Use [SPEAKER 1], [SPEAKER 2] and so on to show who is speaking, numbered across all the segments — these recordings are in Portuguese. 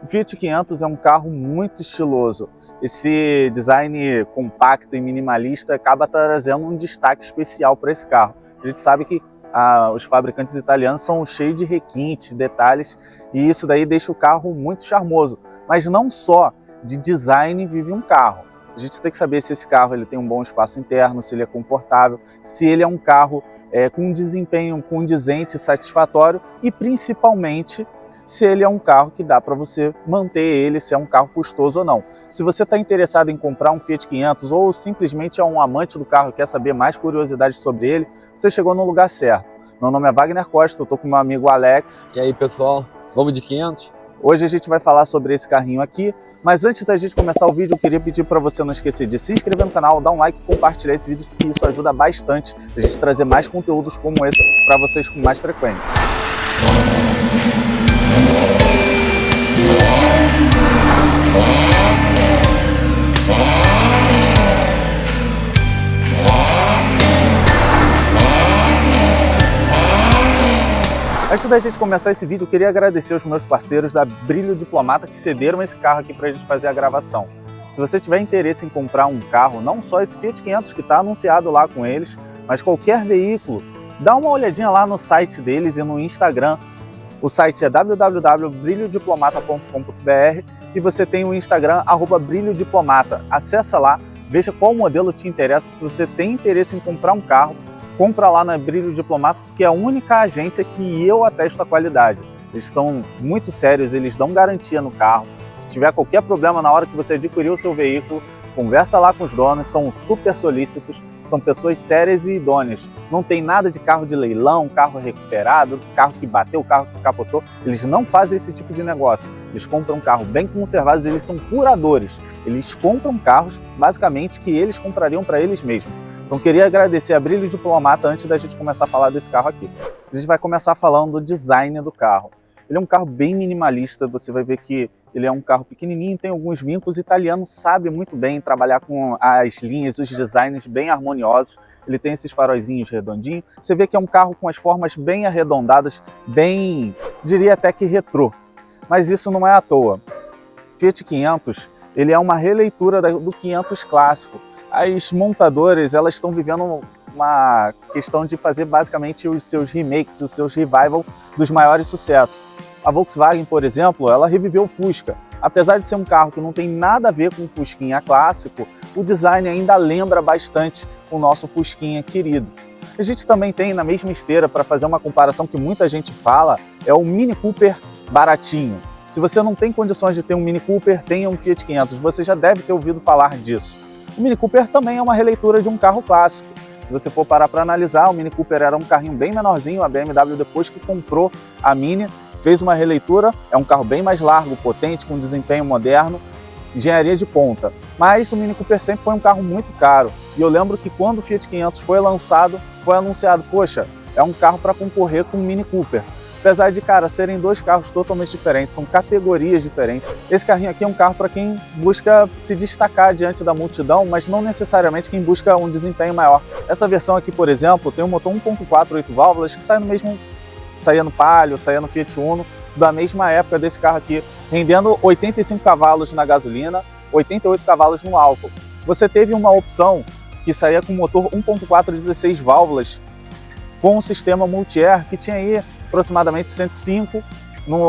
[SPEAKER 1] Fiat 500 é um carro muito estiloso. Esse design compacto e minimalista acaba trazendo um destaque especial para esse carro. A gente sabe que os fabricantes italianos são cheios de requintes, detalhes, e isso daí deixa o carro muito charmoso. Mas não só de design vive um carro. A gente tem que saber se esse carro ele tem um bom espaço interno, se ele é confortável, se ele é um carro com um desempenho condizente e satisfatório e principalmente se ele é um carro que dá para você manter ele, se é um carro custoso ou não. Se você está interessado em comprar um Fiat 500 ou simplesmente é um amante do carro e quer saber mais curiosidades sobre ele, você chegou no lugar certo. Meu nome é Wagner Costa, eu estou com meu amigo Alex.
[SPEAKER 2] E aí pessoal, vamos de 500?
[SPEAKER 1] Hoje a gente vai falar sobre esse carrinho aqui, mas antes da gente começar o vídeo, eu queria pedir para você não esquecer de se inscrever no canal, dar um like e compartilhar esse vídeo, que isso ajuda bastante a gente trazer mais conteúdos como esse para vocês com mais frequência. Antes da gente começar esse vídeo, eu queria agradecer os meus parceiros da Brilho Diplomata que cederam esse carro aqui para a gente fazer a gravação. Se você tiver interesse em comprar um carro, não só esse Fiat 500 que está anunciado lá com eles, mas qualquer veículo, dá uma olhadinha lá no site deles e no Instagram. O site é www.brilhodiplomata.com.br e você tem o Instagram @brilhodiplomata. Acessa lá, veja qual modelo te interessa. Se você tem interesse em comprar um carro, compra lá na Brilho Diplomata, porque é a única agência que eu atesto a qualidade. Eles são muito sérios, eles dão garantia no carro. Se tiver qualquer problema na hora que você adquirir o seu veículo, conversa lá com os donos, são super solícitos, são pessoas sérias e idôneas. Não tem nada de carro de leilão, carro recuperado, carro que bateu, carro que capotou. Eles não fazem esse tipo de negócio. Eles compram um carro bem conservado, eles são curadores. Eles compram carros, basicamente, que eles comprariam para eles mesmos. Então queria agradecer a Brilho Diplomata antes da gente começar a falar desse carro aqui. A gente vai começar falando do design do carro. Ele é um carro bem minimalista, você vai ver que ele é um carro pequenininho, tem alguns vincos. O italiano sabe muito bem trabalhar com as linhas, os designs bem harmoniosos. Ele tem esses faróizinhos redondinhos. Você vê que é um carro com as formas bem arredondadas, bem, diria até que retrô. Mas isso não é à toa. Fiat 500, ele é uma releitura do 500 clássico. As montadoras, elas estão vivendo uma questão de fazer basicamente os seus remakes, os seus revival dos maiores sucessos. A Volkswagen, por exemplo, ela reviveu o Fusca. Apesar de ser um carro que não tem nada a ver com o Fusquinha clássico, o design ainda lembra bastante o nosso Fusquinha querido. A gente também tem na mesma esteira, para fazer uma comparação que muita gente fala, é o Mini Cooper baratinho. Se você não tem condições de ter um Mini Cooper, tenha um Fiat 500. Você já deve ter ouvido falar disso. O Mini Cooper também é uma releitura de um carro clássico. Se você for parar para analisar, o Mini Cooper era um carrinho bem menorzinho, a BMW depois que comprou a Mini, fez uma releitura, é um carro bem mais largo, potente, com desempenho moderno, engenharia de ponta. Mas o Mini Cooper sempre foi um carro muito caro. E eu lembro que quando o Fiat 500 foi lançado, foi anunciado, poxa, é um carro para concorrer com o Mini Cooper. Apesar de, cara, serem dois carros totalmente diferentes, são categorias diferentes. Esse carrinho aqui é um carro para quem busca se destacar diante da multidão, mas não necessariamente quem busca um desempenho maior. Essa versão aqui, por exemplo, tem um motor 1.4 8 válvulas que saia no Palio, saía no Fiat Uno, da mesma época desse carro aqui, rendendo 85 cavalos na gasolina, 88 cavalos no álcool. Você teve uma opção que saía com motor 1.4 16 válvulas, com um sistema multi-air que tinha aí aproximadamente 105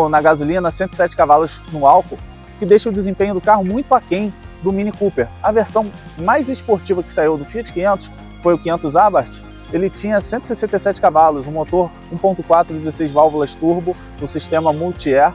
[SPEAKER 1] na gasolina, 107 cavalos no álcool, que deixa o desempenho do carro muito aquém do Mini Cooper. A versão mais esportiva que saiu do Fiat 500 foi o 500 Abarth. Ele tinha 167 cavalos, um motor 1.4 16 válvulas turbo, o sistema multi-air.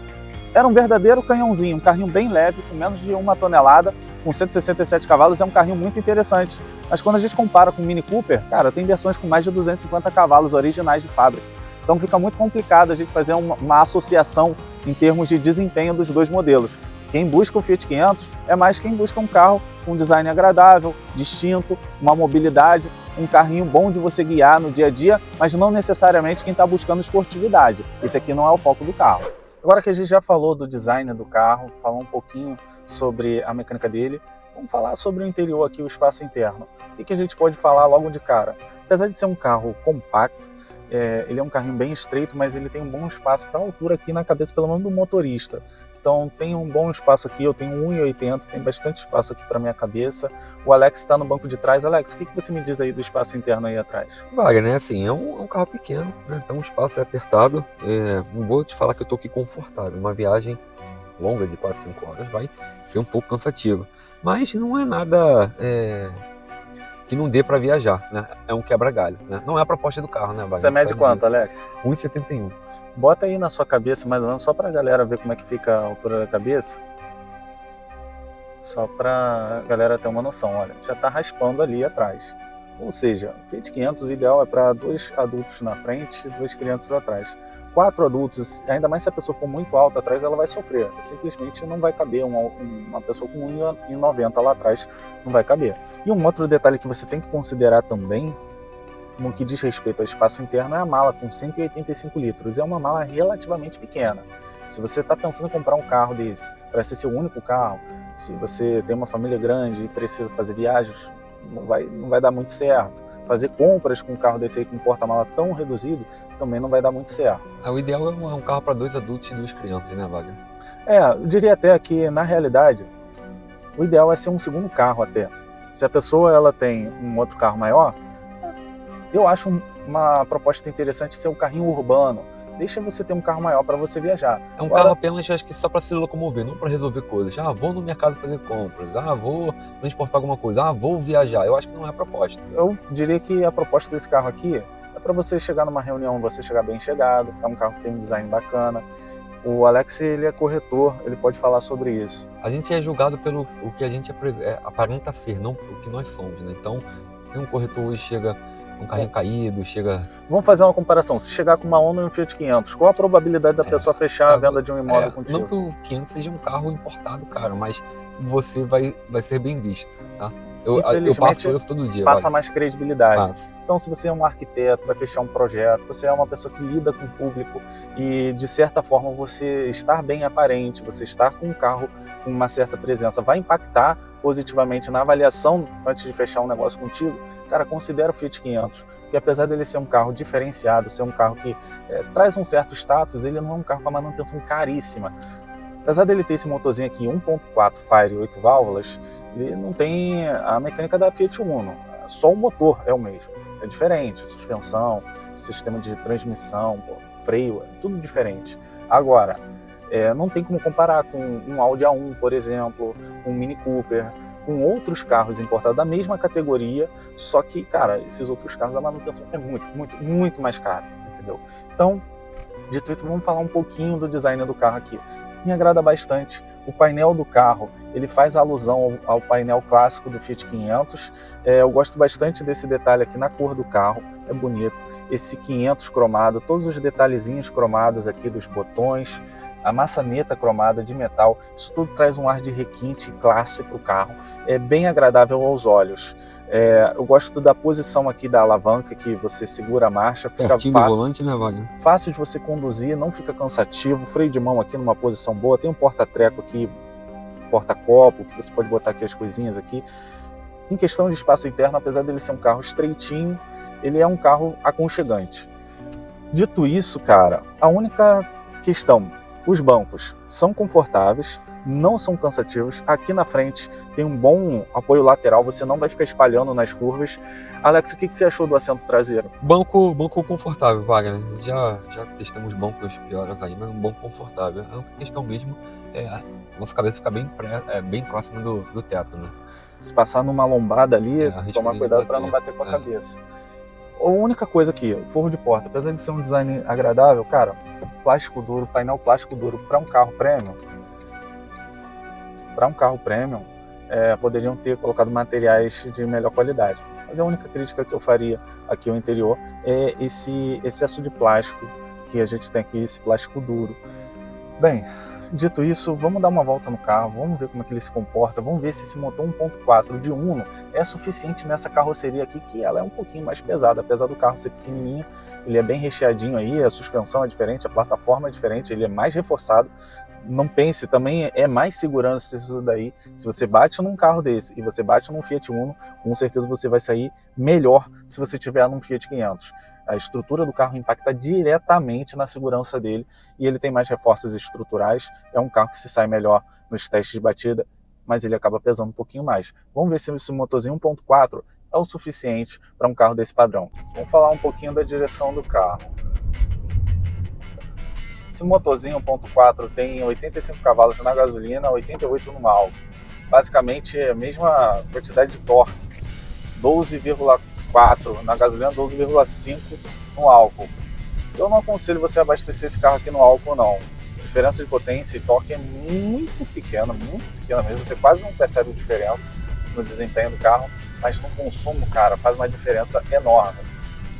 [SPEAKER 1] Era um verdadeiro canhãozinho, um carrinho bem leve, com menos de 1 tonelada, com 167 cavalos, é um carrinho muito interessante. Mas quando a gente compara com o Mini Cooper, cara, tem versões com mais de 250 cavalos originais de fábrica. Então fica muito complicado a gente fazer uma associação em termos de desempenho dos dois modelos. Quem busca o Fiat 500 é mais quem busca um carro com um design agradável, distinto, uma mobilidade, um carrinho bom de você guiar no dia a dia, mas não necessariamente quem está buscando esportividade. Esse aqui não é o foco do carro. Agora que a gente já falou do design do carro, falou um pouquinho sobre a mecânica dele, vamos falar sobre o interior aqui, o espaço interno. O que a gente pode falar logo de cara? Apesar de ser um carro compacto, ele é um carrinho bem estreito, mas ele tem um bom espaço para a altura aqui na cabeça, pelo menos do motorista. então tem um bom espaço aqui, eu tenho 1,80, tem bastante espaço aqui para minha cabeça. O Alex está no banco de trás. Alex, o que você me diz aí do espaço interno aí atrás?
[SPEAKER 2] Wagner, né? Assim, é um carro pequeno, né? Então o espaço é apertado. Não vou te falar que eu tô aqui confortável. Uma viagem longa de 4, 5 horas vai ser um pouco cansativa. Mas não é nada que não dê para viajar, né? É um quebra-galho, né? Não é a proposta do carro, né, Wagner?
[SPEAKER 1] Você mede quanto, Alex?
[SPEAKER 2] 1,71.
[SPEAKER 1] Bota aí na sua cabeça, mais ou menos, só para a galera ver como é que fica a altura da cabeça. Só para a galera ter uma noção, olha, já está raspando ali atrás. Ou seja, Fiat 500, o ideal é para 2 adultos na frente e 2 crianças atrás. 4 adultos, ainda mais se a pessoa for muito alta atrás, ela vai sofrer. Simplesmente não vai caber uma pessoa com 1,90 lá atrás, não vai caber. E um outro detalhe que você tem que considerar também, no que diz respeito ao espaço interno, é a mala com 185 litros. É uma mala relativamente pequena. Se você está pensando em comprar um carro desse, para ser seu único carro, se você tem uma família grande e precisa fazer viagens, não vai dar muito certo. Fazer compras com um carro desse aí com porta-mala tão reduzido também não vai dar muito certo.
[SPEAKER 2] O ideal é um carro para 2 adultos e 2 crianças, né, Wagner?
[SPEAKER 1] Eu diria até que, na realidade, o ideal é ser um segundo carro até. Se a pessoa ela tem um outro carro maior, eu acho uma proposta interessante ser um carrinho urbano. Deixa você ter um carro maior para você viajar.
[SPEAKER 2] É um carro apenas, acho que só para se locomover, não para resolver coisas. Vou no mercado fazer compras. Vou transportar alguma coisa. Vou viajar. Eu acho que não é a proposta.
[SPEAKER 1] Eu diria que a proposta desse carro aqui é para você chegar numa reunião, você chegar bem chegado. É um carro que tem um design bacana. O Alex, ele é corretor, ele pode falar sobre isso.
[SPEAKER 2] A gente é julgado pelo o que a gente aparenta ser, não o que nós somos, né? Então, se um corretor hoje chega um carrinho caído, chega...
[SPEAKER 1] Vamos fazer uma comparação. Se chegar com uma Uno e um Fiat 500, qual a probabilidade da pessoa fechar a venda de um imóvel contigo?
[SPEAKER 2] Não que o 500 seja um carro importado, cara, mas você vai ser bem visto, tá? Eu passo isso todo dia.
[SPEAKER 1] Passa mais credibilidade.
[SPEAKER 2] Passa.
[SPEAKER 1] Então, se você é um arquiteto, vai fechar um projeto, você é uma pessoa que lida com o público e, de certa forma, você estar bem aparente, você estar com um carro com uma certa presença, vai impactar positivamente na avaliação antes de fechar um negócio contigo. Cara, considera o Fiat 500, porque apesar dele ser um carro diferenciado, ser um carro que traz um certo status, ele não é um carro com manutenção caríssima. Apesar dele ter esse motorzinho aqui 1.4 Fire 8 válvulas, ele não tem a mecânica da Fiat Uno, só o motor é o mesmo. É diferente, suspensão, sistema de transmissão, freio, é tudo diferente. Agora, não tem como comparar com um Audi A1, por exemplo, um Mini Cooper, com outros carros importados da mesma categoria, só que, cara, esses outros carros a manutenção é muito, muito, muito mais cara, entendeu? Então, dito isso, vamos falar um pouquinho do design do carro aqui. Me agrada bastante. O painel do carro, ele faz alusão ao painel clássico do Fiat 500. Eu gosto bastante desse detalhe aqui na cor do carro, é bonito. Esse 500 cromado, todos os detalhezinhos cromados aqui dos botões, a maçaneta cromada de metal, isso tudo traz um ar de requinte classe para o carro, é bem agradável aos olhos. Eu gosto da posição aqui da alavanca, que você segura a marcha, fica
[SPEAKER 2] fácil. Do volante, né, Wagner?
[SPEAKER 1] Fácil de você conduzir, não fica cansativo, freio de mão aqui numa posição boa, tem um porta-treco aqui, porta-copo, que você pode botar aqui as coisinhas aqui. Em questão de espaço interno, apesar dele ser um carro estreitinho, ele é um carro aconchegante. Dito isso, cara, a única questão, os bancos são confortáveis, não são cansativos. Aqui na frente tem um bom apoio lateral, você não vai ficar espalhando nas curvas. Alex, o que você achou do assento traseiro?
[SPEAKER 2] Banco confortável, Wagner. Já testamos bancos piores aí, mas um banco confortável. A única questão mesmo é a nossa cabeça ficar bem próxima do teto, né?
[SPEAKER 1] Se passar numa lombada ali, tomar cuidado para não bater com a cabeça. A única coisa aqui, o forro de porta, apesar de ser um design agradável, cara, plástico duro, painel plástico duro para um carro premium, poderiam ter colocado materiais de melhor qualidade. Mas a única crítica que eu faria aqui ao interior é esse excesso de plástico que a gente tem aqui, esse plástico duro. Bem, dito isso, vamos dar uma volta no carro, vamos ver como é que ele se comporta, vamos ver se esse motor 1.4 de Uno é suficiente nessa carroceria aqui, que ela é um pouquinho mais pesada, apesar do carro ser pequenininho, ele é bem recheadinho aí, a suspensão é diferente, a plataforma é diferente, ele é mais reforçado, não pense, também é mais segurança isso daí. Se você bate num carro desse e você bate num Fiat Uno, com certeza você vai sair melhor se você tiver num Fiat 500. A estrutura do carro impacta diretamente na segurança dele e ele tem mais reforços estruturais. É um carro que se sai melhor nos testes de batida, mas ele acaba pesando um pouquinho mais. Vamos ver se esse motorzinho 1.4 é o suficiente para um carro desse padrão. Vamos falar um pouquinho da direção do carro. Esse motorzinho 1.4 tem 85 cavalos na gasolina, 88 no álcool. Basicamente a mesma quantidade de torque, 12,4 na gasolina, 12,5 no álcool. Eu não aconselho você a abastecer esse carro aqui no álcool não. A diferença de potência e torque é muito pequena mesmo. Você quase não percebe a diferença no desempenho do carro, mas no consumo, cara, faz uma diferença enorme.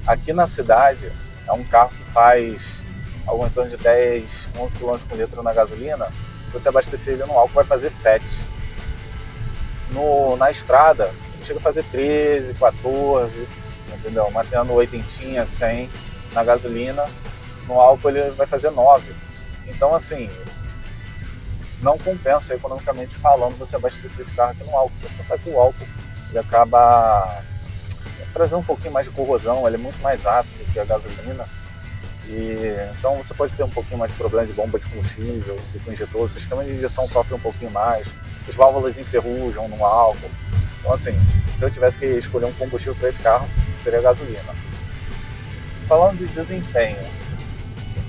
[SPEAKER 1] Aqui na cidade é um carro que faz algo em torno de 10, 11 km por litro na gasolina. Se você abastecer ele no álcool, vai fazer 7. Na estrada, ele chega a fazer 13, 14, entendeu? Mantendo 80, 100 na gasolina. No álcool ele vai fazer 9. Então, assim, não compensa economicamente falando você abastecer esse carro aqui no álcool. Você vai que o álcool ele acaba trazendo um pouquinho mais de corrosão, ele é muito mais ácido que a gasolina. Então você pode ter um pouquinho mais de problema de bomba de combustível, com injetor, o sistema de injeção sofre um pouquinho mais, as válvulas enferrujam no álcool. Então assim, se eu tivesse que escolher um combustível para esse carro, seria a gasolina. Falando de desempenho,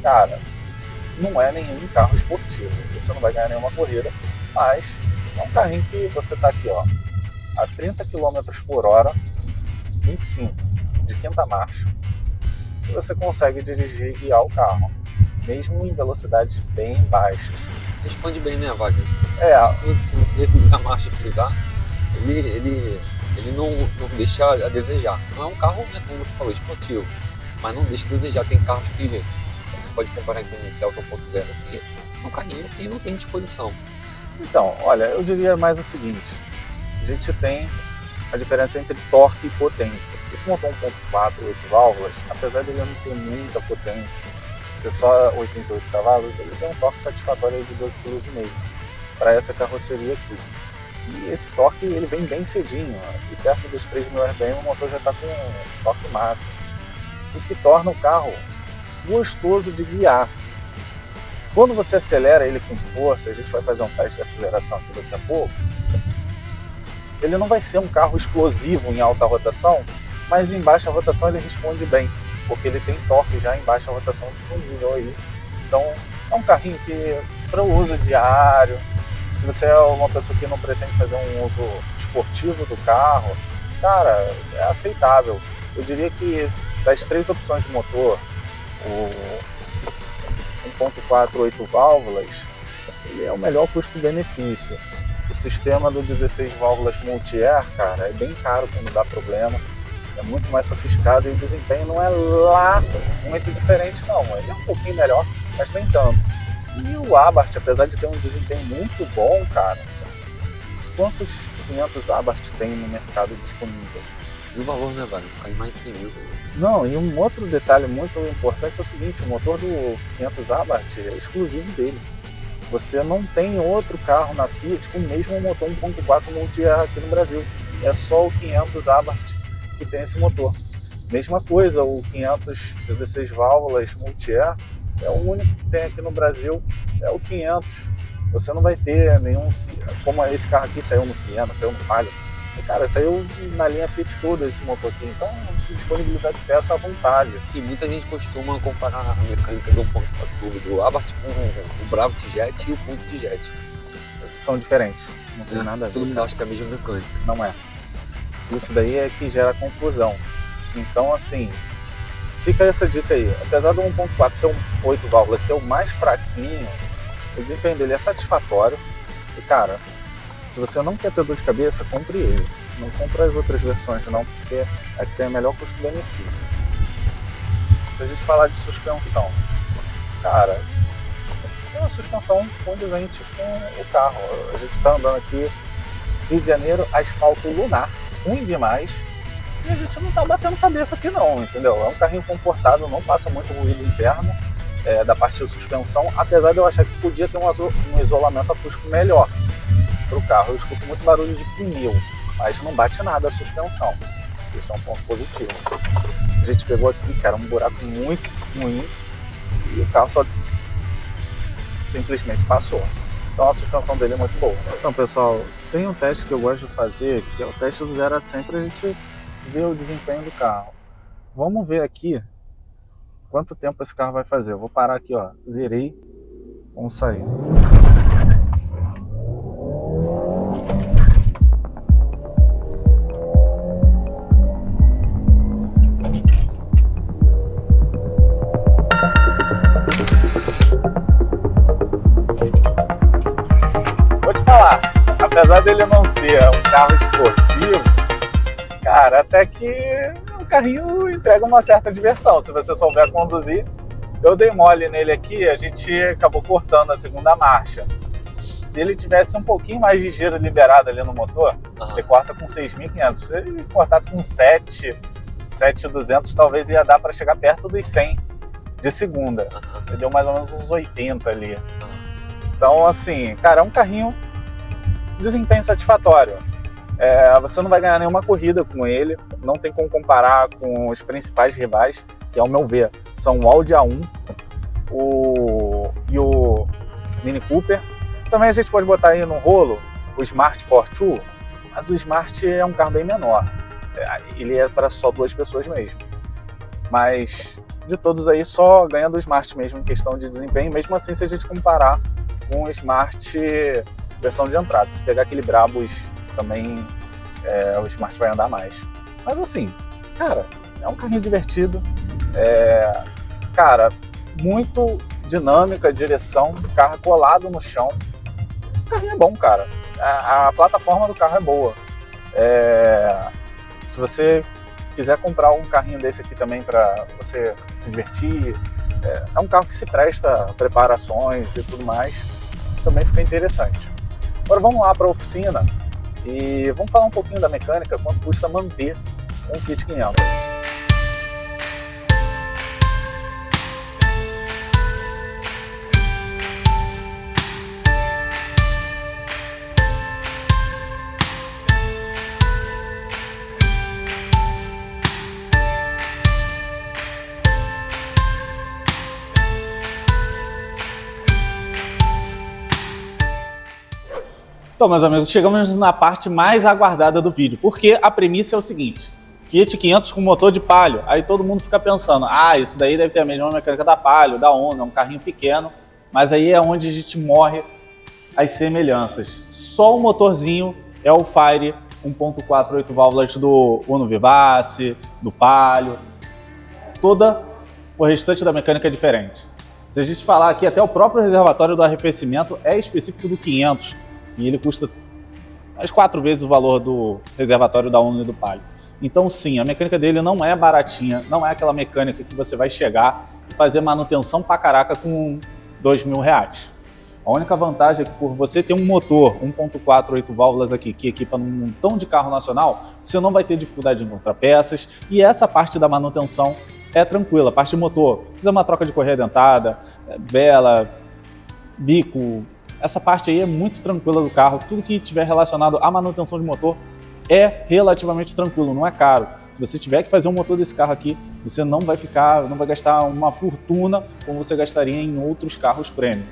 [SPEAKER 1] cara, não é nenhum carro esportivo, você não vai ganhar nenhuma corrida, mas é um carrinho que você está aqui, ó, a 30 km por hora, 25 de quinta marcha, e você consegue dirigir e guiar o carro, mesmo em velocidades bem baixas.
[SPEAKER 2] Responde bem, né, Wagner?
[SPEAKER 1] É.
[SPEAKER 2] Se você pisar a marcha e pisar, ele não deixa a desejar. Não é um carro, né, como você falou, esportivo, mas não deixa a desejar. Tem carros que você pode comparar com o Celta 1.0 aqui, é um carrinho que não tem disposição.
[SPEAKER 1] Então, olha, eu diria mais o seguinte, a gente tem a diferença entre torque e potência. Esse motor 1.4, 8 válvulas, apesar de ele não ter muita potência, ser só 88 cavalos, ele tem um torque satisfatório de 12,5 kg para essa carroceria aqui. E esse torque ele vem bem cedinho, e perto dos 3.000 RPM o motor já está com torque máximo, o que torna o carro gostoso de guiar. Quando você acelera ele com força, a gente vai fazer um teste de aceleração aqui daqui a pouco, ele não vai ser um carro explosivo em alta rotação, mas em baixa rotação ele responde bem, porque ele tem torque já em baixa rotação disponível aí. Então é um carrinho que, para o uso diário, se você é uma pessoa que não pretende fazer um uso esportivo do carro, cara, é aceitável. Eu diria que das 3 opções de motor, o 1.4 8 válvulas, ele é o melhor custo-benefício. O sistema do 16 válvulas multi-air, cara, é bem caro quando dá problema, é muito mais sofisticado e o desempenho não é lá muito diferente não, ele é um pouquinho melhor, mas nem tanto. E o Abarth, apesar de ter um desempenho muito bom, cara, quantos 500 Abarth tem no mercado disponível?
[SPEAKER 2] E o valor, né, Wagner? Cai mais de 100 mil.
[SPEAKER 1] Não, e um outro detalhe muito importante é o seguinte, o motor do 500 Abarth é exclusivo dele. Você não tem outro carro na Fiat com o mesmo motor 1.4 multi-air aqui no Brasil. É só o 500 Abarth que tem esse motor. Mesma coisa, o 500 16 válvulas multi-air é o único que tem aqui no Brasil, é o 500. Você não vai ter nenhum, como esse carro aqui saiu no Siena, saiu no Palio. Cara, saiu na linha Fiat toda esse motor aqui, então disponibilidade de peça à vontade.
[SPEAKER 2] E muita gente costuma comparar a mecânica do 1.4 turbo do Abarth com o Bravo Jet e o Punto Jet.
[SPEAKER 1] São diferentes, não tem nada a ver.
[SPEAKER 2] Todo mundo acha que é a mesma mecânica.
[SPEAKER 1] Não é. Isso daí é que gera confusão. Então, assim, fica essa dica aí. Apesar do 1.4 ser um 8 válvulas ser o mais fraquinho, o desempenho dele é satisfatório. E, cara, se você não quer ter dor de cabeça, compre ele. Não compre as outras versões não, porque é que tem a melhor custo-benefício. Se a gente falar de suspensão, cara, é uma suspensão condizente com o carro. A gente está andando aqui, Rio de Janeiro, asfalto lunar, ruim demais, e a gente não está batendo cabeça aqui não, entendeu? É um carrinho confortável, não passa muito ruído interno, da parte de suspensão, apesar de eu achar que podia ter um isolamento acústico melhor para o carro. Eu escuto muito barulho de pneu, mas não bate nada a suspensão. Isso é um ponto positivo. A gente pegou aqui, cara, um buraco muito ruim e o carro só simplesmente passou. Então a suspensão dele é muito boa. Então, pessoal, tem um teste que eu gosto de fazer, que é o teste do 0 a 100, para a gente ver o desempenho do carro. Vamos ver aqui quanto tempo esse carro vai fazer. Eu vou parar aqui, ó, zerei, vamos sair. Vou te falar, apesar dele não ser um carro esportivo, cara, até que o carrinho entrega uma certa diversão, se você souber conduzir. Eu dei mole nele aqui, a gente acabou cortando a segunda marcha. Se ele tivesse um pouquinho mais de giro liberado ali no motor, ele corta com 6.500. Se ele cortasse com 7.200, talvez ia dar para chegar perto dos 100 de segunda. Ele deu mais ou menos uns 80 ali. Então, assim, cara, é um carrinho desempenho satisfatório. Você não vai ganhar nenhuma corrida com ele, não tem como comparar com os principais rivais, que ao meu ver são o Audi A1 e o Mini Cooper. Também a gente pode botar aí no rolo o Smart Fortwo, mas o Smart é um carro bem menor, ele é para só 2 pessoas mesmo. Mas de todos aí só ganha do Smart mesmo em questão de desempenho, mesmo assim se a gente comparar com o Smart versão de entrada. Se pegar aquele Brabus também, o Smart vai andar mais. Mas assim, cara, é um carrinho divertido, cara, muito dinâmica, direção, carro colado no chão. O carrinho é bom, cara. A plataforma do carro é boa. Se você quiser comprar um carrinho desse aqui também para você se divertir, é um carro que se presta a preparações e tudo mais, também fica interessante. Agora vamos lá para a oficina e vamos falar um pouquinho da mecânica, quanto custa manter um Fiat 500. Então, meus amigos, chegamos na parte mais aguardada do vídeo, porque a premissa é o seguinte: Fiat 500 com motor de Palio. Aí todo mundo fica pensando, isso daí deve ter a mesma mecânica da Palio, da Uno, é um carrinho pequeno, mas aí é onde a gente morre as semelhanças. Só o motorzinho é o Fire 1.4 8 válvulas do Uno Vivace, do Palio. Toda o restante da mecânica é diferente. Se a gente falar aqui, até o próprio reservatório do arrefecimento é específico do 500, e ele custa mais 4 vezes o valor do reservatório da Uno e do Palio. Então sim, a mecânica dele não é baratinha, não é aquela mecânica que você vai chegar e fazer manutenção pra caraca com R$2.000. A única vantagem é que por você ter um motor 1.4 8 válvulas aqui, que equipa num montão de carro nacional, você não vai ter dificuldade em encontrar peças, e essa parte da manutenção é tranquila. A parte de motor, precisa uma troca de correia dentada, vela, bico. Essa parte aí é muito tranquila do carro. Tudo que tiver relacionado à manutenção de motor é relativamente tranquilo, não é caro. Se você tiver que fazer um motor desse carro aqui, você não vai gastar uma fortuna como você gastaria em outros carros premium.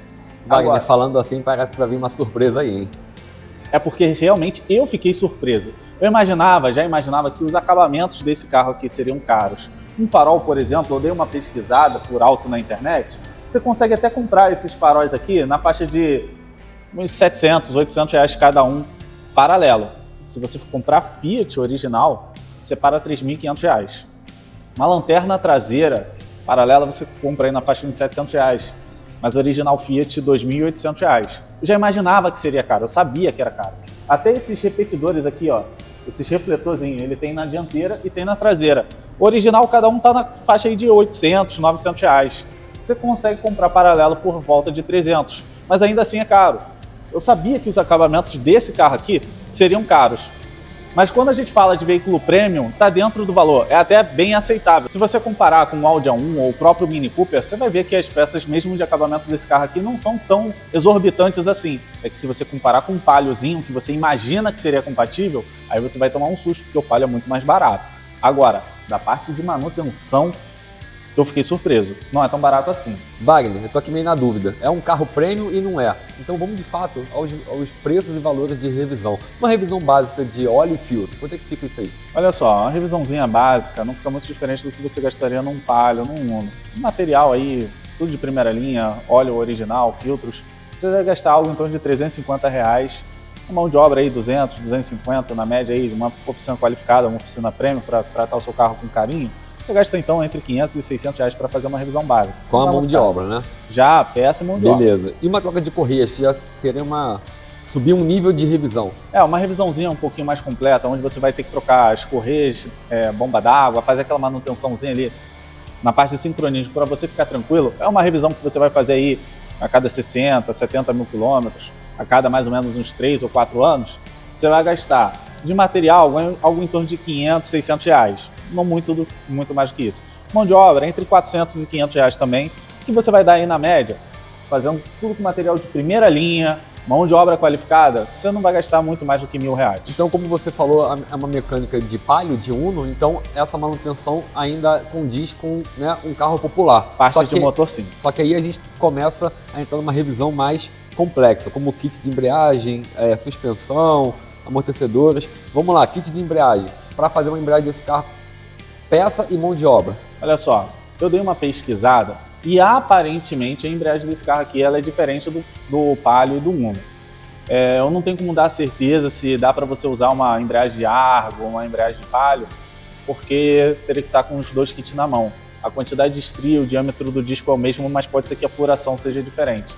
[SPEAKER 2] Wagner,
[SPEAKER 1] Agora,
[SPEAKER 2] falando assim, parece que vai vir uma surpresa aí, hein?
[SPEAKER 1] É porque realmente eu fiquei surpreso. Eu já imaginava que os acabamentos desse carro aqui seriam caros. Um farol, por exemplo, eu dei uma pesquisada por alto na internet. Você consegue até comprar esses faróis aqui na faixa de uns 700, 800 reais cada um, paralelo. Se você for comprar Fiat original, você para R$3.500. Uma lanterna traseira paralela você compra aí na faixa de 700 reais, mas original Fiat R$2.800. Eu já imaginava que seria caro, eu sabia que era caro. Até esses repetidores aqui, ó, esses refletorzinhos, ele tem na dianteira e tem na traseira. O original, cada um tá na faixa aí de 800, 900 reais. Você consegue comprar paralelo por volta de 300, mas ainda assim é caro. Eu sabia que os acabamentos desse carro aqui seriam caros. Mas quando a gente fala de veículo premium, está dentro do valor, é até bem aceitável. Se você comparar com o Audi A1 ou o próprio Mini Cooper, você vai ver que as peças mesmo de acabamento desse carro aqui não são tão exorbitantes assim. É que se você comparar com um Paliozinho, que você imagina que seria compatível, aí você vai tomar um susto, porque o Palio é muito mais barato. Agora, da parte de manutenção, eu fiquei surpreso. Não é tão barato assim.
[SPEAKER 2] Wagner, eu tô aqui meio na dúvida. É um carro premium e não é. Então vamos de fato aos preços e valores de revisão. Uma revisão básica de óleo e filtro, quanto é que fica isso aí?
[SPEAKER 1] Olha só, uma revisãozinha básica não fica muito diferente do que você gastaria num Palio, num Uno. Material aí, tudo de primeira linha, óleo original, filtros, você vai gastar algo em torno de R$350. Uma mão de obra aí, 200, 250 na média aí, de uma oficina qualificada, uma oficina premium para tratar o seu carro com carinho. Você gasta então entre 500 e 600 reais para fazer uma revisão básica.
[SPEAKER 2] Com a mão de obra, né?
[SPEAKER 1] Já, peça e mão de obra.
[SPEAKER 2] Beleza. E uma troca de correias, que já seria subir um nível de revisão?
[SPEAKER 1] Uma revisãozinha um pouquinho mais completa, onde você vai ter que trocar as correias, bomba d'água, fazer aquela manutençãozinha ali na parte de sincronismo para você ficar tranquilo. É uma revisão que você vai fazer aí a cada 60, 70 mil quilômetros, a cada mais ou menos uns 3 ou 4 anos. Você vai gastar de material algo em torno de 500, 600 reais. Não muito mais do que isso. Mão de obra entre 400 e 500 reais também, que você vai dar aí na média, fazendo tudo com material de primeira linha, mão de obra qualificada, você não vai gastar muito mais do que R$1.000.
[SPEAKER 2] Então, como você falou, é uma mecânica de Palio, de Uno, então essa manutenção ainda condiz com, né, um carro popular.
[SPEAKER 1] Parte de motor, sim.
[SPEAKER 2] Só que aí a gente começa a entrar numa revisão mais complexa, como kit de embreagem, suspensão, amortecedores. Vamos lá, kit de embreagem. Para fazer uma embreagem desse carro, peça e mão de obra.
[SPEAKER 1] Olha só, eu dei uma pesquisada e aparentemente a embreagem desse carro aqui ela é diferente do Palio e do Uno. Eu não tenho como dar certeza se dá para você usar uma embreagem de Argo ou uma embreagem de Palio, porque teria que estar com os dois kits na mão. A quantidade de estria, o diâmetro do disco é o mesmo, mas pode ser que a furação seja diferente.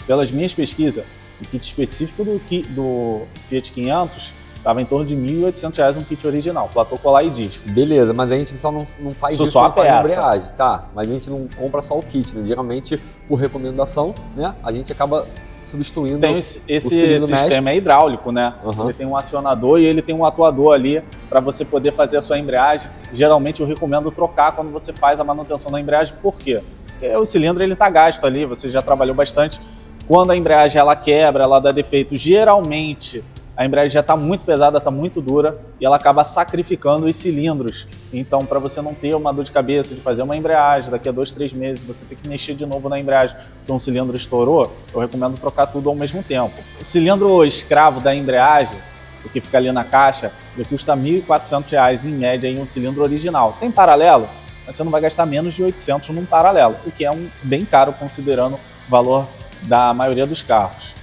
[SPEAKER 1] Pelas minhas pesquisas, o kit específico do Fiat 500 estava em torno de R$1.800 um kit original, platô, colar e disco.
[SPEAKER 2] Beleza, mas a gente só não faz isso
[SPEAKER 1] só a
[SPEAKER 2] embreagem, tá? Mas a gente não compra só o kit, né? Geralmente, por recomendação, né? A gente acaba substituindo.
[SPEAKER 1] Tem esse sistema hidráulico, né? Ele tem um acionador e ele tem um atuador ali para você poder fazer a sua embreagem. Geralmente eu recomendo trocar quando você faz a manutenção da embreagem, por quê? Porque o cilindro ele está gasto ali, você já trabalhou bastante. Quando a embreagem ela quebra, ela dá defeito, geralmente a embreagem já está muito pesada, está muito dura e ela acaba sacrificando os cilindros. Então, para você não ter uma dor de cabeça de fazer uma embreagem, daqui a 2, 3 meses você tem que mexer de novo na embreagem porque um cilindro estourou, eu recomendo trocar tudo ao mesmo tempo. O cilindro escravo da embreagem, o que fica ali na caixa, ele custa R$1.400 em média em um cilindro original. Tem paralelo? Mas você não vai gastar menos de 800 num paralelo, o que é bem caro considerando o valor da maioria dos carros.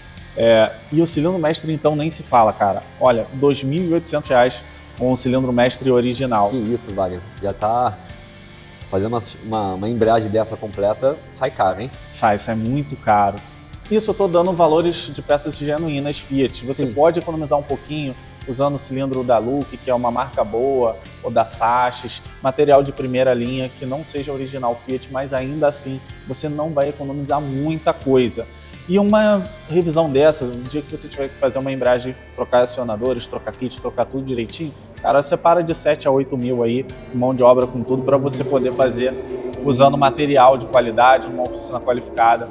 [SPEAKER 1] E o cilindro mestre então nem se fala, cara. Olha, R$2.800 com o cilindro mestre original.
[SPEAKER 2] Que isso, Wagner. Já tá fazendo uma embreagem dessa completa, sai caro, hein?
[SPEAKER 1] Sai muito caro. Isso eu tô dando valores de peças genuínas Fiat. Você pode economizar um pouquinho usando o cilindro da Look, que é uma marca boa, ou da Sachs, material de primeira linha que não seja original Fiat, mas ainda assim você não vai economizar muita coisa. E uma revisão dessa, no dia que você tiver que fazer uma embreagem, trocar acionadores, trocar kit, trocar tudo direitinho, cara, você para de 7 a 8 mil aí, mão de obra com tudo, para você poder fazer usando material de qualidade, numa oficina qualificada.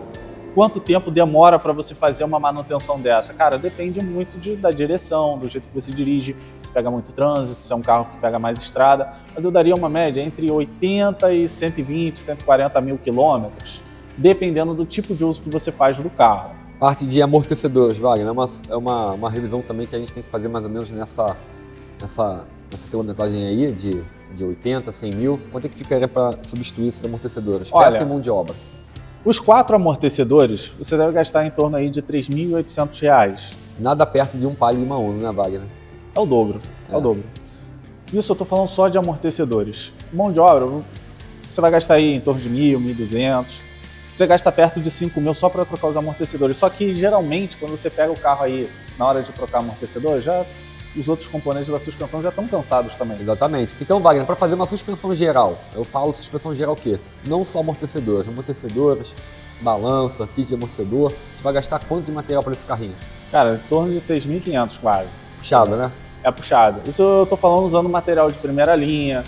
[SPEAKER 1] Quanto tempo demora para você fazer uma manutenção dessa? Cara, depende muito da direção, do jeito que você dirige, se pega muito trânsito, se é um carro que pega mais estrada, mas eu daria uma média entre 80 e 120, 140 mil quilômetros, dependendo do tipo de uso que você faz do carro.
[SPEAKER 2] Parte de amortecedores, Wagner, é uma revisão também que a gente tem que fazer mais ou menos nessa quilometragem aí de 80, 100 mil. Quanto é que ficaria para substituir esses amortecedores? Peça e mão de obra.
[SPEAKER 1] Os 4 amortecedores, você deve gastar em torno aí de R$3.800.
[SPEAKER 2] Nada perto de um Palio e uma Uno, né, Wagner?
[SPEAKER 1] É o dobro, é o dobro. Isso eu estou falando só de amortecedores. Mão de obra, você vai gastar aí em torno de 1.000, 1.200. Você gasta perto de 5 mil só para trocar os amortecedores. Só que geralmente, quando você pega o carro aí na hora de trocar amortecedor, os outros componentes da suspensão já estão cansados também.
[SPEAKER 2] Exatamente. Então, Wagner, para fazer uma suspensão geral, eu falo suspensão geral o quê? Não só amortecedores, balança, kit de amortecedor. Você vai gastar quanto de material para esse carrinho?
[SPEAKER 1] Cara, em torno de 6.500 quase.
[SPEAKER 2] Puxado, né?
[SPEAKER 1] é puxado. Isso eu tô falando usando material de primeira linha,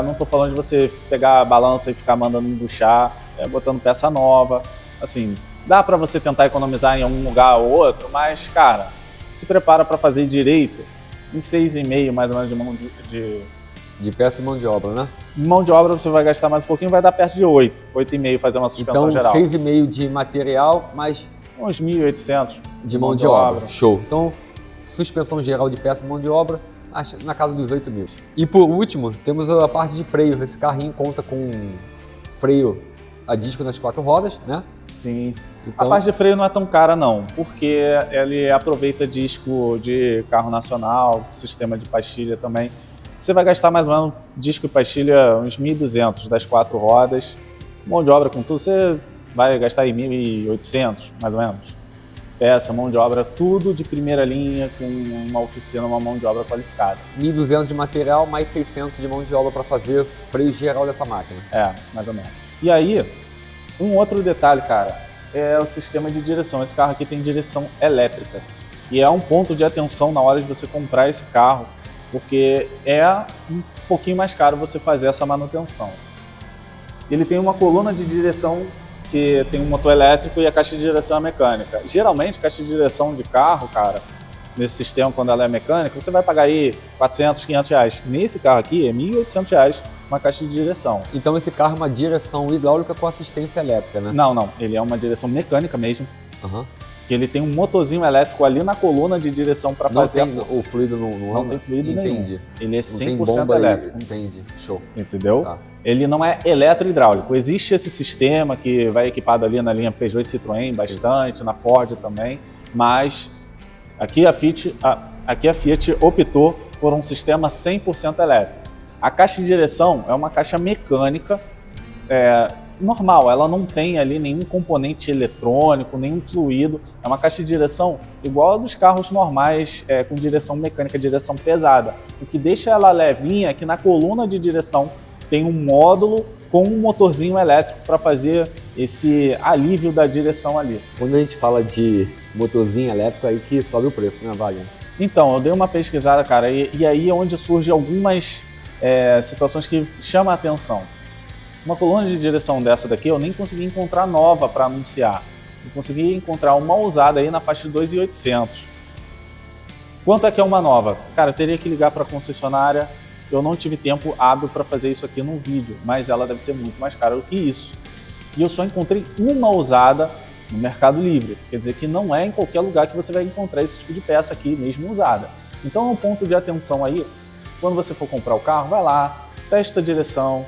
[SPEAKER 1] não tô falando de você pegar a balança e ficar mandando embuchar, botando peça nova. Assim, dá para você tentar economizar em algum lugar ou outro, mas, cara, se prepara para fazer direito em 6,5 mais ou menos de mão
[SPEAKER 2] de peça e mão de obra, né?
[SPEAKER 1] Mão de obra você vai gastar mais um pouquinho, vai dar perto de 8,5 fazer uma suspensão geral.
[SPEAKER 2] Então 6,5 de material, mais
[SPEAKER 1] uns 1.800
[SPEAKER 2] de mão de obra. Show. Então, suspensão geral de peça e mão de obra, na casa dos 8 mil. E por último, temos a parte de freio. Esse carrinho conta com freio a disco nas 4 rodas, né?
[SPEAKER 1] Sim.
[SPEAKER 2] Então,
[SPEAKER 1] a parte de freio não é tão cara não, porque ele aproveita disco de carro nacional, sistema de pastilha também. Você vai gastar mais ou menos disco e pastilha uns 1.200 das 4 rodas. Mão de obra com tudo, você vai gastar aí 1.800, mais ou menos. Peça, mão de obra, tudo de primeira linha, com uma oficina, uma mão de obra qualificada.
[SPEAKER 2] 1.200 de material, mais 600 de mão de obra para fazer freio geral dessa máquina.
[SPEAKER 1] Mais ou menos. E aí, um outro detalhe, cara, é o sistema de direção. Esse carro aqui tem direção elétrica. E é um ponto de atenção na hora de você comprar esse carro, porque é um pouquinho mais caro você fazer essa manutenção. Ele tem uma coluna de direção que tem um motor elétrico e a caixa de direção é mecânica. Geralmente, caixa de direção de carro, cara, nesse sistema, quando ela é mecânica, você vai pagar aí 400, 500 reais. Nesse carro aqui, é 1.800 reais uma caixa de direção.
[SPEAKER 2] Então esse carro é uma direção hidráulica com assistência elétrica, né?
[SPEAKER 1] Não. Ele é uma direção mecânica mesmo.
[SPEAKER 2] Uhum.
[SPEAKER 1] Que ele tem um motorzinho elétrico ali na coluna de direção para fazer.
[SPEAKER 2] O fluido não
[SPEAKER 1] tem fluido
[SPEAKER 2] Entendi.
[SPEAKER 1] Nenhum. Ele é 100%
[SPEAKER 2] bomba
[SPEAKER 1] elétrico.
[SPEAKER 2] Entendi. Show.
[SPEAKER 1] Entendeu?
[SPEAKER 2] Tá.
[SPEAKER 1] Ele não é eletro-hidráulico. Existe esse sistema que vai equipado ali na linha Peugeot e Citroën bastante, na Ford também, mas aqui a Fiat optou por um sistema 100% elétrico. A caixa de direção é uma caixa mecânica normal, ela não tem ali nenhum componente eletrônico, nenhum fluido. É uma caixa de direção igual a dos carros normais, com direção mecânica, direção pesada. O que deixa ela levinha é que na coluna de direção tem um módulo com um motorzinho elétrico para fazer esse alívio da direção ali.
[SPEAKER 2] Quando a gente fala de motorzinho elétrico, aí que sobe o preço, né, Wagner?
[SPEAKER 1] Então, eu dei uma pesquisada, cara, e aí é onde surgem algumas situações que chamam a atenção. Uma coluna de direção dessa daqui eu nem consegui encontrar nova para anunciar. Eu consegui encontrar uma usada aí na faixa de 2.800. Quanto é que é uma nova? Cara, eu teria que ligar para a concessionária. Eu não tive tempo hábil para fazer isso aqui num vídeo, mas ela deve ser muito mais cara do que isso. E eu só encontrei uma usada no Mercado Livre. Quer dizer que não é em qualquer lugar que você vai encontrar esse tipo de peça aqui, mesmo usada. Então é um ponto de atenção aí. Quando você for comprar o carro, vai lá, testa a direção,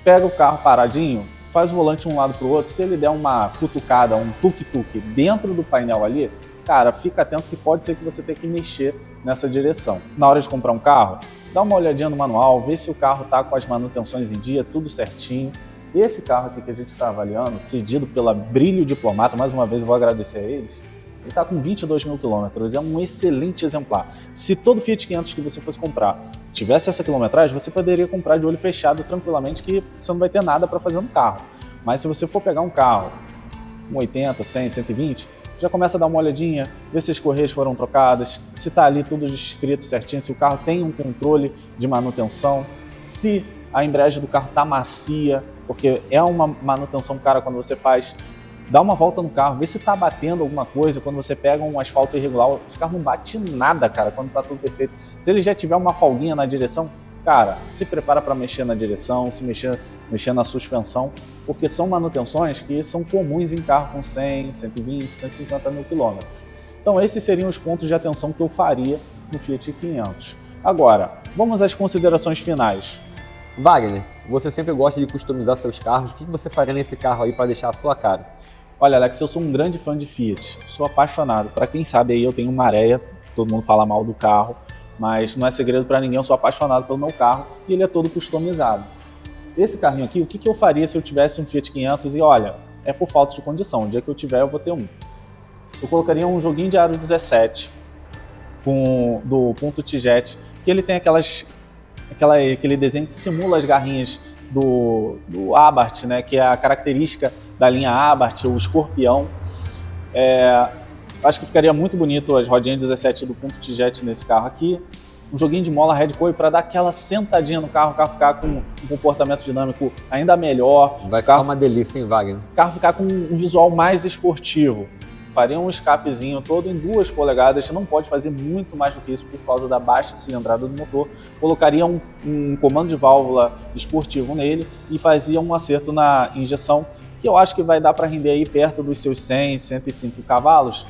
[SPEAKER 1] pega o carro paradinho, faz o volante de um lado para o outro. Se ele der uma cutucada, um tuk-tuk dentro do painel ali, cara, fica atento que pode ser que você tenha que mexer nessa direção. Na hora de comprar um carro, dá uma olhadinha no manual, vê se o carro está com as manutenções em dia, tudo certinho. Esse carro aqui que a gente está avaliando, cedido pela Brilho Diplomata, mais uma vez eu vou agradecer a eles, ele está com 22 mil quilômetros, é um excelente exemplar. Se todo Fiat 500 que você fosse comprar tivesse essa quilometragem, você poderia comprar de olho fechado tranquilamente, que você não vai ter nada para fazer no carro. Mas se você for pegar um carro com 80, 100, 120, já começa a dar uma olhadinha, ver se as correias foram trocadas, se está ali tudo escrito certinho, se o carro tem um controle de manutenção, se a embreagem do carro está macia, porque é uma manutenção cara quando você faz. Dá uma volta no carro, vê se está batendo alguma coisa. Quando você pega um asfalto irregular, esse carro não bate nada, cara, quando está tudo perfeito. Se ele já tiver uma folguinha na direção, cara, se prepara para mexer na direção, se mexer na suspensão, porque são manutenções que são comuns em carro com 100, 120, 150 mil quilômetros. Então esses seriam os pontos de atenção que eu faria no Fiat 500. Agora, vamos às considerações finais.
[SPEAKER 2] Wagner, você sempre gosta de customizar seus carros. O que você faria nesse carro aí para deixar a sua cara?
[SPEAKER 1] Olha, Alex, eu sou um grande fã de Fiat, sou apaixonado. Para quem sabe aí, eu tenho uma areia, todo mundo fala mal do carro, mas não é segredo para ninguém, eu sou apaixonado pelo meu carro e ele é todo customizado. Esse carrinho aqui, o que eu faria se eu tivesse um Fiat 500 e olha, é por falta de condição, o dia que eu tiver eu vou ter um. Eu colocaria um joguinho de aro 17 do ponto T-Jet, que ele tem aquele desenho que simula as garrinhas do Abarth, né, que é a característica da linha Abarth, o escorpião. Acho que ficaria muito bonito as rodinhas 17 do ponto T-Jet nesse carro aqui. um joguinho de mola Red Coil para dar aquela sentadinha no carro, o carro ficar com um comportamento dinâmico ainda melhor.
[SPEAKER 2] Vai ficar uma delícia, hein, Wagner?
[SPEAKER 1] O carro ficar com um visual mais esportivo. Faria um escapezinho todo em 2 polegadas, não pode fazer muito mais do que isso por causa da baixa cilindrada do motor. Colocaria um comando de válvula esportivo nele e fazia um acerto na injeção, que eu acho que vai dar para render aí perto dos seus 100, 105 cavalos.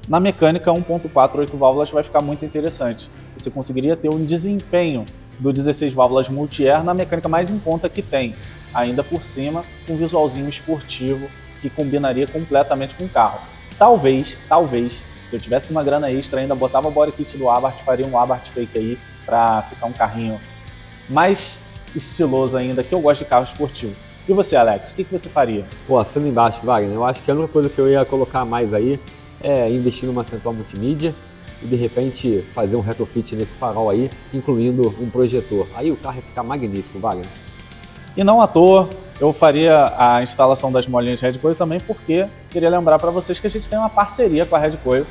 [SPEAKER 1] Na mecânica, 1.4 8 válvulas vai ficar muito interessante. Você conseguiria ter um desempenho do 16 válvulas multi-air na mecânica mais em conta que tem. Ainda por cima, um visualzinho esportivo que combinaria completamente com o carro. Talvez, se eu tivesse uma grana extra, ainda botava o body kit do Abarth, faria um Abarth fake aí para ficar um carrinho mais estiloso ainda, que eu gosto de carro esportivo. E você, Alex, o que você faria?
[SPEAKER 2] Pô, assina embaixo, Wagner. Eu acho que a única coisa que eu ia colocar mais aí é investir numa central multimídia e de repente fazer um retrofit nesse farol aí, incluindo um projetor. Aí o carro ia ficar magnífico, Wagner.
[SPEAKER 1] E não à toa, eu faria a instalação das molinhas Red Coil também porque queria lembrar para vocês que a gente tem uma parceria com a Red Coil.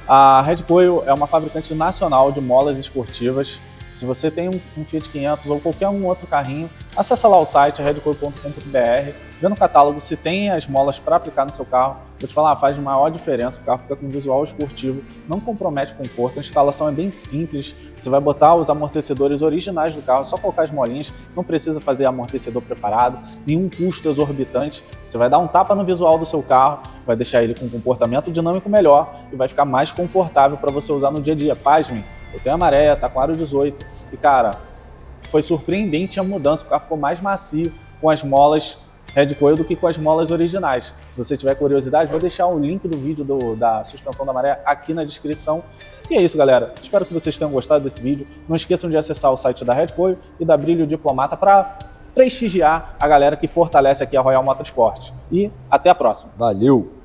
[SPEAKER 1] A Red Coil é uma fabricante nacional de molas esportivas. Se você tem um Fiat 500 ou qualquer outro carrinho, acessa lá o site redcoil.com.br, vê no catálogo se tem as molas para aplicar no seu carro. Vou te falar, faz maior diferença, o carro fica com um visual esportivo, não compromete o conforto, a instalação é bem simples, você vai botar os amortecedores originais do carro, só colocar as molinhas, não precisa fazer amortecedor preparado, nenhum custo exorbitante, você vai dar um tapa no visual do seu carro, vai deixar ele com um comportamento dinâmico melhor e vai ficar mais confortável para você usar no dia a dia. Pasmem, eu tenho a Maré, tá com aro 18 e cara, foi surpreendente a mudança, o carro ficou mais macio com as molas Red Coil do que com as molas originais. Se você tiver curiosidade, vou deixar o link do vídeo da suspensão da Maré aqui na descrição. E é isso, galera. Espero que vocês tenham gostado desse vídeo. Não esqueçam de acessar o site da Red Coil e da Brilho Diplomata para prestigiar a galera que fortalece aqui a Royal Motorsport. E até a próxima.
[SPEAKER 2] Valeu!